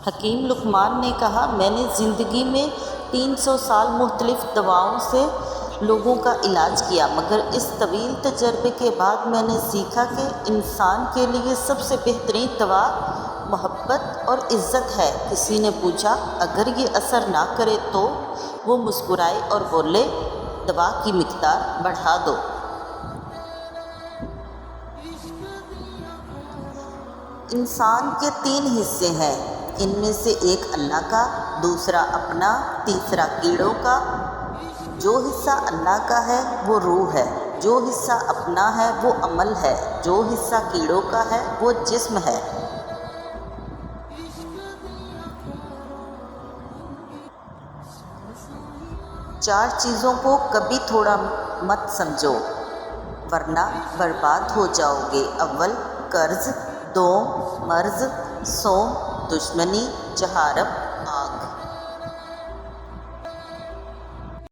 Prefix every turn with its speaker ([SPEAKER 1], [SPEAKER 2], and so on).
[SPEAKER 1] حکیم لقمان نے کہا، میں نے زندگی میں 300 سال مختلف دواؤں سے لوگوں کا علاج کیا، مگر اس طویل تجربے کے بعد میں نے سیکھا کہ انسان کے لیے سب سے بہترین دوا محبت اور عزت ہے۔ کسی نے پوچھا، اگر یہ اثر نہ کرے تو؟ وہ مسکرائے اور بولے، دوا کی مقدار بڑھا دو۔ انسان کے 3 حصے ہیں، ان میں سے ایک اللہ کا، دوسرا اپنا، تیسرا کیڑوں کا۔ جو حصہ اللہ کا ہے وہ روح ہے، جو حصہ اپنا ہے وہ عمل ہے، جو حصہ کیڑوں کا ہے وہ جسم ہے۔ چار چیزوں کو کبھی تھوڑا مت سمجھو ورنہ برباد ہو جاؤ گے۔ اول قرض، دوم مرض، سوم دشمنی، چہارم آگ۔